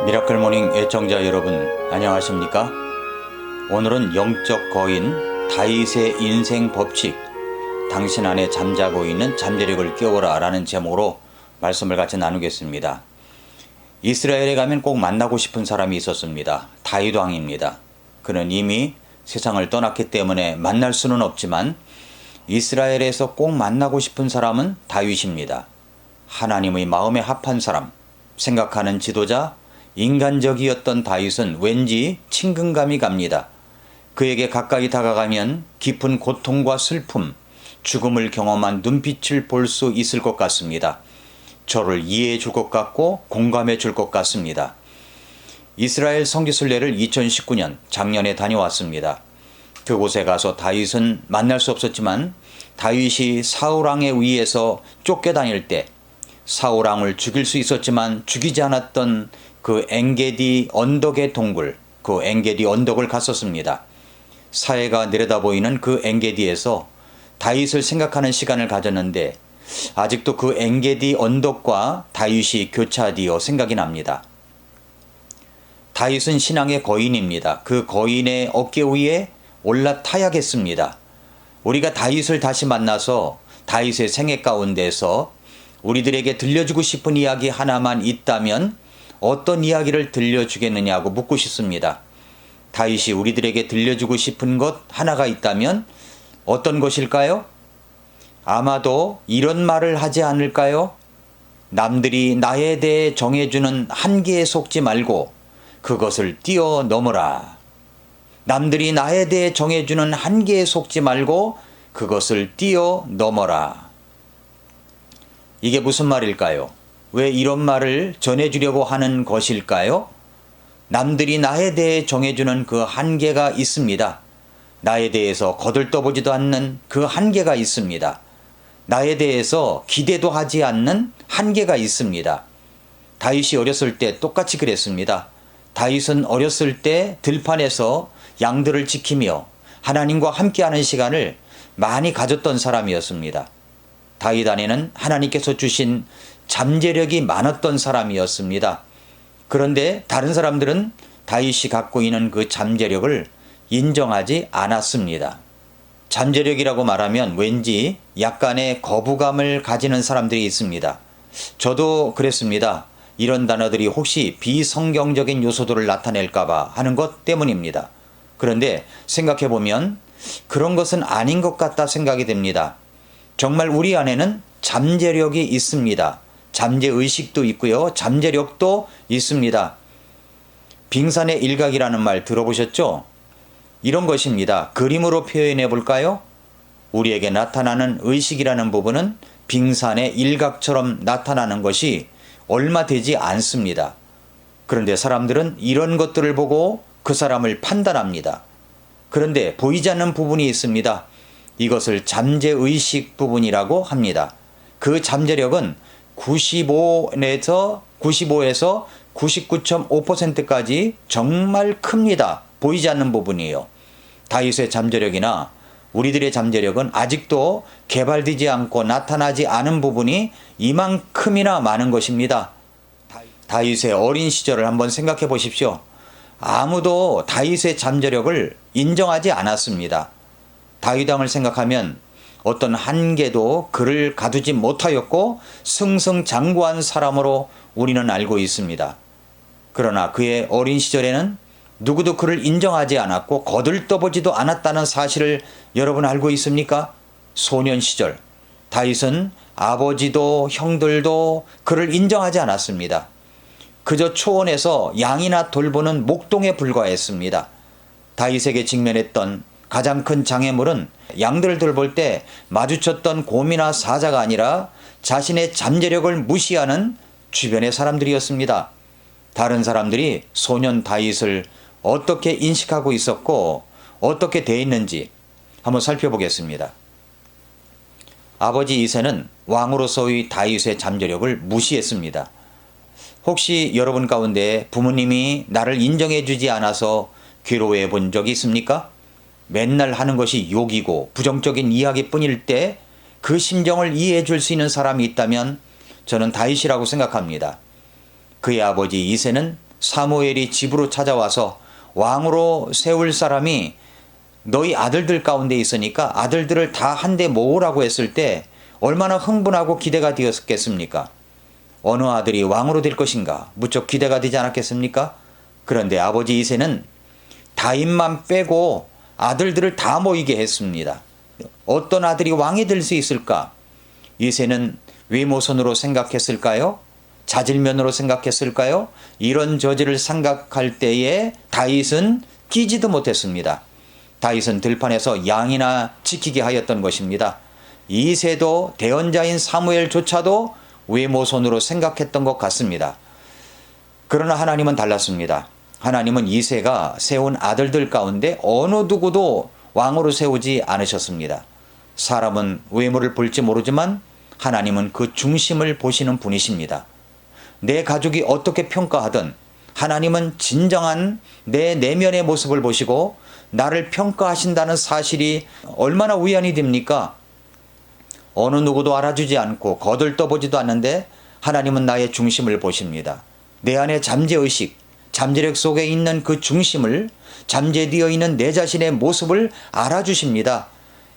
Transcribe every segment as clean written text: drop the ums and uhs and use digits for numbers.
미라클 모닝 애청자 여러분, 안녕하십니까? 오늘은 영적 거인 다윗의 인생 법칙, 당신 안에 잠자고 있는 잠재력을 깨워라 라는 제목으로 말씀을 같이 나누겠습니다. 이스라엘에 가면 꼭 만나고 싶은 사람이 있었습니다. 다윗 왕입니다. 그는 이미 세상을 떠났기 때문에 만날 수는 없지만 이스라엘에서 꼭 만나고 싶은 사람은 다윗입니다. 하나님의 마음에 합한 사람, 생각하는 지도자, 인간적이었던 다윗은 왠지 친근감이 갑니다. 그에게 가까이 다가가면 깊은 고통과 슬픔, 죽음을 경험한 눈빛을 볼 수 있을 것 같습니다. 저를 이해해 줄 것 같고 공감해 줄 것 같습니다. 이스라엘 성지순례를 2019년 작년에 다녀왔습니다. 그곳에 가서 다윗은 만날 수 없었지만 다윗이 사울왕에 의해서 쫓겨다닐 때 사울왕을 죽일 수 있었지만 죽이지 않았던 그 엔게디 언덕의 동굴, 그 엔게디 언덕을 갔었습니다. 사해가 내려다보이는 그 엔게디에서 다윗을 생각하는 시간을 가졌는데 아직도 그 엔게디 언덕과 다윗이 교차되어 생각이 납니다. 다윗은 신앙의 거인입니다. 그 거인의 어깨 위에 올라타야겠습니다. 우리가 다윗을 다시 만나서 다윗의 생애 가운데서 우리들에게 들려주고 싶은 이야기 하나만 있다면 어떤 이야기를 들려주겠느냐고 묻고 싶습니다. 다윗이 우리들에게 들려주고 싶은 것 하나가 있다면 어떤 것일까요? 아마도 이런 말을 하지 않을까요? 남들이 나에 대해 정해주는 한계에 속지 말고 그것을 뛰어넘어라. 남들이 나에 대해 정해주는 한계에 속지 말고 그것을 뛰어넘어라. 이게 무슨 말일까요? 왜 이런 말을 전해주려고 하는 것일까요? 남들이 나에 대해 정해주는 그 한계가 있습니다. 나에 대해서 거들떠보지도 않는 그 한계가 있습니다. 나에 대해서 기대도 하지 않는 한계가 있습니다. 다윗이 어렸을 때 똑같이 그랬습니다. 다윗은 어렸을 때 들판에서 양들을 지키며 하나님과 함께하는 시간을 많이 가졌던 사람이었습니다. 다윗 안에는 하나님께서 주신 잠재력이 많았던 사람이었습니다. 그런데 다른 사람들은 다윗이 갖고 있는 그 잠재력을 인정하지 않았습니다. 잠재력이라고 말하면 왠지 약간의 거부감을 가지는 사람들이 있습니다. 저도 그랬습니다. 이런 단어들이 혹시 비성경적인 요소들을 나타낼까봐 하는 것 때문입니다. 그런데 생각해보면 그런 것은 아닌 것 같다 생각이 됩니다. 정말 우리 안에는 잠재력이 있습니다. 잠재의식도 있고요. 잠재력도 있습니다. 빙산의 일각이라는 말 들어보셨죠? 이런 것입니다. 그림으로 표현해 볼까요? 우리에게 나타나는 의식이라는 부분은 빙산의 일각처럼 나타나는 것이 얼마 되지 않습니다. 그런데 사람들은 이런 것들을 보고 그 사람을 판단합니다. 그런데 보이지 않는 부분이 있습니다. 이것을 잠재의식 부분이라고 합니다. 그 잠재력은 95에서 99.5%까지 정말 큽니다. 보이지 않는 부분이에요. 다윗의 잠재력이나 우리들의 잠재력은 아직도 개발되지 않고 나타나지 않은 부분이 이만큼이나 많은 것입니다. 다윗의 어린 시절을 한번 생각해 보십시오. 아무도 다윗의 잠재력을 인정하지 않았습니다. 다윗 왕을 생각하면 어떤 한계도 그를 가두지 못하였고 승승장구한 사람으로 우리는 알고 있습니다. 그러나 그의 어린 시절에는 누구도 그를 인정하지 않았고 거들떠보지도 않았다는 사실을 여러분 알고 있습니까? 소년 시절 다윗은 아버지도 형들도 그를 인정하지 않았습니다. 그저 초원에서 양이나 돌보는 목동에 불과했습니다. 다윗에게 직면했던 가장 큰 장애물은 양들을 돌볼 때 마주쳤던 곰이나 사자가 아니라 자신의 잠재력을 무시하는 주변의 사람들이었습니다. 다른 사람들이 소년 다윗을 어떻게 인식하고 있었고 어떻게 대했는지 한번 살펴보겠습니다. 아버지 이새는 왕으로서의 다윗의 잠재력을 무시했습니다. 혹시 여러분 가운데 부모님이 나를 인정해 주지 않아서 괴로워해 본 적이 있습니까? 맨날 하는 것이 욕이고 부정적인 이야기뿐일 때 그 심정을 이해해 줄 수 있는 사람이 있다면 저는 다윗이라고 생각합니다. 그의 아버지 이새는 사무엘이 집으로 찾아와서 왕으로 세울 사람이 너희 아들들 가운데 있으니까 아들들을 다 한데 모으라고 했을 때 얼마나 흥분하고 기대가 되었겠습니까? 어느 아들이 왕으로 될 것인가 무척 기대가 되지 않았겠습니까? 그런데 아버지 이새는 다윗만 빼고 아들들을 다 모이게 했습니다. 어떤 아들이 왕이 될 수 있을까? 이새는 외모선으로 생각했을까요? 자질면으로 생각했을까요? 이런 저지를 생각할 때에 다윗은 끼지도 못했습니다. 다윗은 들판에서 양이나 지키게 하였던 것입니다. 이새도 대언자인 사무엘조차도 외모선으로 생각했던 것 같습니다. 그러나 하나님은 달랐습니다. 하나님은 이새가 세운 아들들 가운데 어느 누구도 왕으로 세우지 않으셨습니다. 사람은 외모를 볼지 모르지만 하나님은 그 중심을 보시는 분이십니다. 내 가족이 어떻게 평가하든 하나님은 진정한 내 내면의 모습을 보시고 나를 평가하신다는 사실이 얼마나 위안이 됩니까? 어느 누구도 알아주지 않고 거들떠보지도 않는데 하나님은 나의 중심을 보십니다. 내 안에 잠재의식, 잠재력 속에 있는 그 중심을, 잠재되어 있는 내 자신의 모습을 알아주십니다.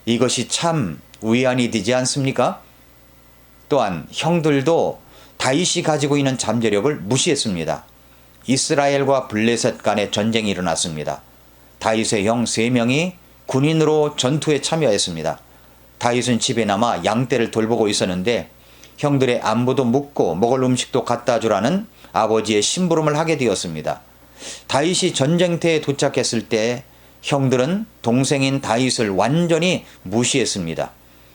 이것이 참 위안이 되지 않습니까? 또한 형들도 다윗이 가지고 있는 잠재력을 무시했습니다. 이스라엘과 블레셋 간의 전쟁이 일어났습니다. 다윗의 형 3명이 군인으로 전투에 참여했습니다. 다윗은 집에 남아 양떼를 돌보고 있었는데 형들의 안부도 묻고 먹을 음식도 갖다 주라는 아버지의 심부름을 하게 되었습니다. 다윗이 전쟁터에 도착했을 때 형들은 동생인 다윗을 완전히 무시했습니다.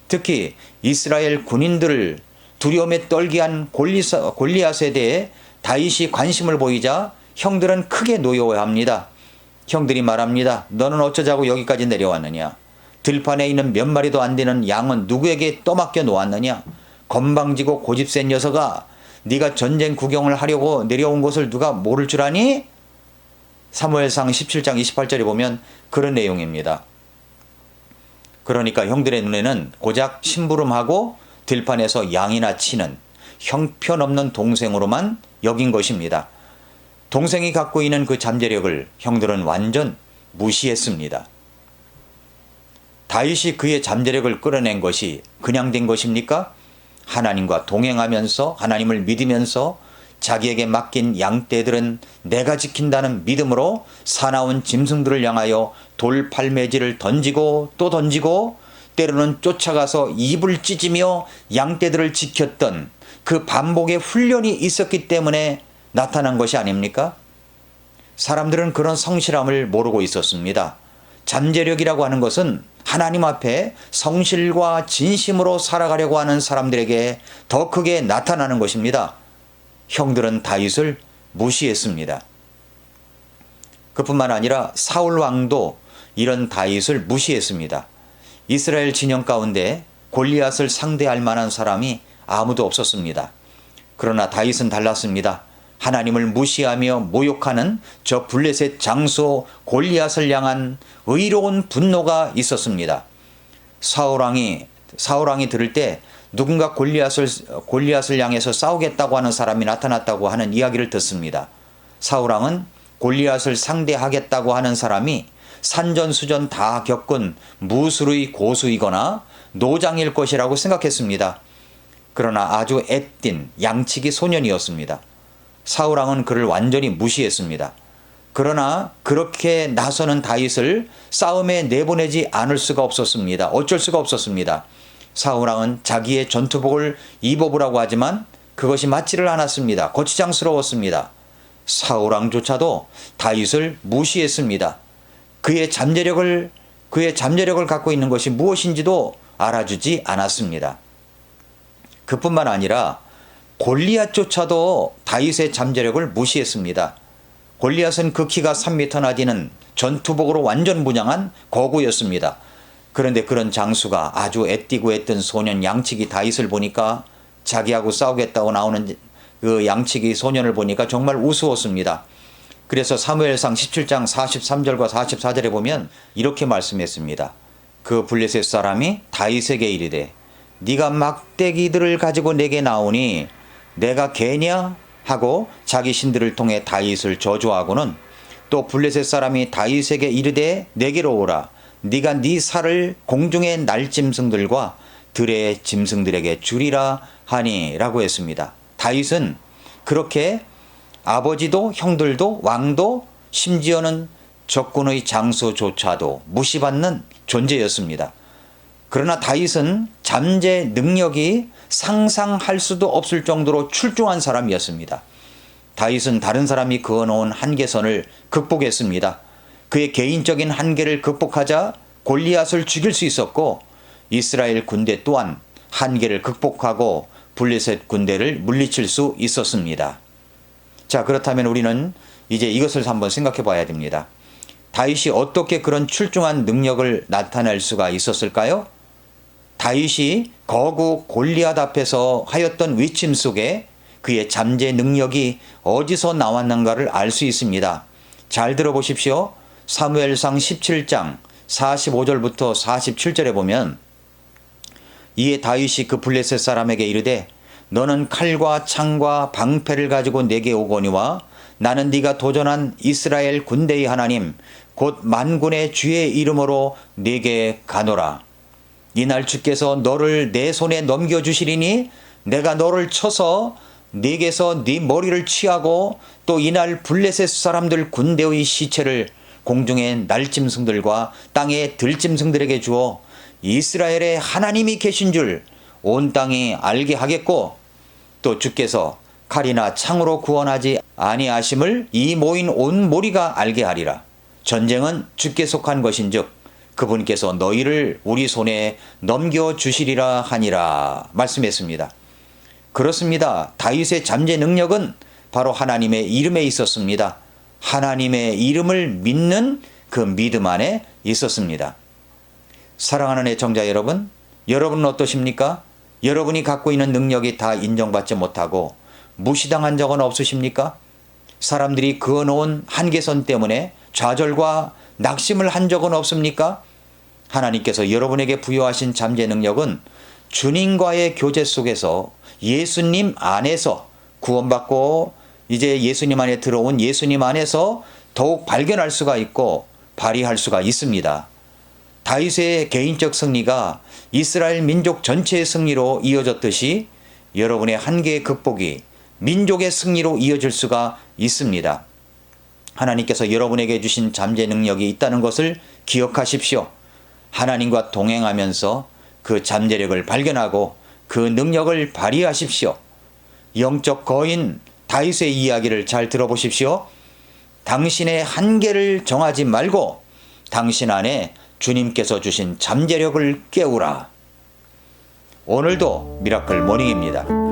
특히 이스라엘 군인들을 두려움에 떨게 한 골리앗에 대해 다윗이 관심을 보이자 형들은 크게 노여워합니다. 형들이 말합니다. 너는 어쩌자고 여기까지 내려왔느냐? 들판에 있는 몇 마리도 안 되는 양은 누구에게 떠맡겨 놓았느냐? 건방지고 고집센 녀석아, 네가 전쟁 구경을 하려고 내려온 것을 누가 모를 줄 아니? 사무엘상 17장 28절에 보면 그런 내용입니다. 그러니까 형들의 눈에는 고작 심부름하고 들판에서 양이나 치는 형편없는 동생으로만 여긴 것입니다. 동생이 갖고 있는 그 잠재력을 형들은 완전 무시했습니다. 다윗이 그의 잠재력을 끌어낸 것이 그냥 된 것입니까? 하나님과 동행하면서 하나님을 믿으면서 자기에게 맡긴 양떼들은 내가 지킨다는 믿음으로 사나운 짐승들을 향하여 돌팔매질을 던지고 또 던지고 때로는 쫓아가서 입을 찢으며 양떼들을 지켰던 그 반복의 훈련이 있었기 때문에 나타난 것이 아닙니까? 사람들은 그런 성실함을 모르고 있었습니다. 잠재력이라고 하는 것은 하나님 앞에 성실과 진심으로 살아가려고 하는 사람들에게 더 크게 나타나는 것입니다. 형들은 다윗을 무시했습니다. 그뿐만 아니라 사울 왕도 이런 다윗을 무시했습니다. 이스라엘 진영 가운데 골리앗을 상대할 만한 사람이 아무도 없었습니다. 그러나 다윗은 달랐습니다. 하나님을 무시하며 모욕하는 저 블레셋 장수 골리앗을 향한 의로운 분노가 있었습니다. 사울왕이 들을 때 누군가 골리앗을 향해서 싸우겠다고 하는 사람이 나타났다고 하는 이야기를 듣습니다. 사울왕은 골리앗을 상대하겠다고 하는 사람이 산전수전 다 겪은 무술의 고수이거나 노장일 것이라고 생각했습니다. 그러나 아주 애띤 양치기 소년이었습니다. 사울왕은 그를 완전히 무시했습니다. 그러나 그렇게 나서는 다윗을 싸움에 내보내지 않을 수가 없었습니다. 어쩔 수가 없었습니다. 사울왕은 자기의 전투복을 입어보라고 하지만 그것이 맞지를 않았습니다. 거추장스러웠습니다. 사울왕조차도 다윗을 무시했습니다. 그의 잠재력을 갖고 있는 것이 무엇인지도 알아주지 않았습니다. 그뿐만 아니라 골리앗조차도 다윗의 잠재력을 무시했습니다. 골리앗은 그 키가 3m나 되는 전투복으로 완전 무장한 거구였습니다. 그런데 그런 장수가 아주 애띠고 애뜬 소년 양치기 다윗을 보니까 자기하고 싸우겠다고 나오는 그 양치기 소년을 보니까 정말 우스웠습니다. 그래서 사무엘상 17장 43절과 44절에 보면 이렇게 말씀했습니다. 그 블레셋 사람이 다윗에게 이르되 네가 막대기들을 가지고 내게 나오니 내가 개냐? 하고 자기 신들을 통해 다윗을 저주하고는 또 블레셋 사람이 다윗에게 이르되 내게로 오라. 네가 네 살을 공중의 날짐승들과 들의 짐승들에게 주리라 하니라고 했습니다. 다윗은 그렇게 아버지도 형들도 왕도 심지어는 적군의 장수조차도 무시받는 존재였습니다. 그러나 다윗은 잠재 능력이 상상할 수도 없을 정도로 출중한 사람이었습니다. 다윗은 다른 사람이 그어놓은 한계선을 극복했습니다. 그의 개인적인 한계를 극복하자 골리앗을 죽일 수 있었고 이스라엘 군대 또한 한계를 극복하고 블레셋 군대를 물리칠 수 있었습니다. 자, 그렇다면 우리는 이제 이것을 한번 생각해 봐야 됩니다. 다윗이 어떻게 그런 출중한 능력을 나타낼 수가 있었을까요? 다윗이 거구 골리앗 앞에서 하였던 외침 속에 그의 잠재 능력이 어디서 나왔는가를 알 수 있습니다. 잘 들어보십시오. 사무엘상 17장 45절부터 47절에 보면 이에 다윗이 그 블레셋 사람에게 이르되 너는 칼과 창과 방패를 가지고 내게 오거니와 나는 네가 도전한 이스라엘 군대의 하나님 곧 만군의 주의 이름으로 네게 가노라. 이날 주께서 너를 내 손에 넘겨주시리니 내가 너를 쳐서 네게서 네 머리를 취하고 또 이날 블레셋 사람들 군대의 시체를 공중의 날짐승들과 땅의 들짐승들에게 주어 이스라엘의 하나님이 계신 줄 온 땅이 알게 하겠고 또 주께서 칼이나 창으로 구원하지 아니하심을 이 모인 온 무리가 알게 하리라. 전쟁은 주께 속한 것인즉 그분께서 너희를 우리 손에 넘겨주시리라 하니라 말씀했습니다. 그렇습니다. 다윗의 잠재 능력은 바로 하나님의 이름에 있었습니다. 하나님의 이름을 믿는 그 믿음 안에 있었습니다. 사랑하는 애청자 여러분, 여러분은 어떠십니까? 여러분이 갖고 있는 능력이 다 인정받지 못하고 무시당한 적은 없으십니까? 사람들이 그어놓은 한계선 때문에 좌절과 낙심을 한 적은 없습니까? 하나님께서 여러분에게 부여하신 잠재 능력은 주님과의 교제 속에서 예수님 안에서 구원받고 이제 예수님 안에 들어온 예수님 안에서 더욱 발견할 수가 있고 발휘할 수가 있습니다. 다윗의 개인적 승리가 이스라엘 민족 전체의 승리로 이어졌듯이 여러분의 한계의 극복이 민족의 승리로 이어질 수가 있습니다. 하나님께서 여러분에게 주신 잠재 능력이 있다는 것을 기억하십시오. 하나님과 동행하면서 그 잠재력을 발견하고 그 능력을 발휘하십시오. 영적 거인 다윗의 이야기를 잘 들어보십시오. 당신의 한계를 정하지 말고 당신 안에 주님께서 주신 잠재력을 깨우라. 오늘도 미라클 모닝입니다.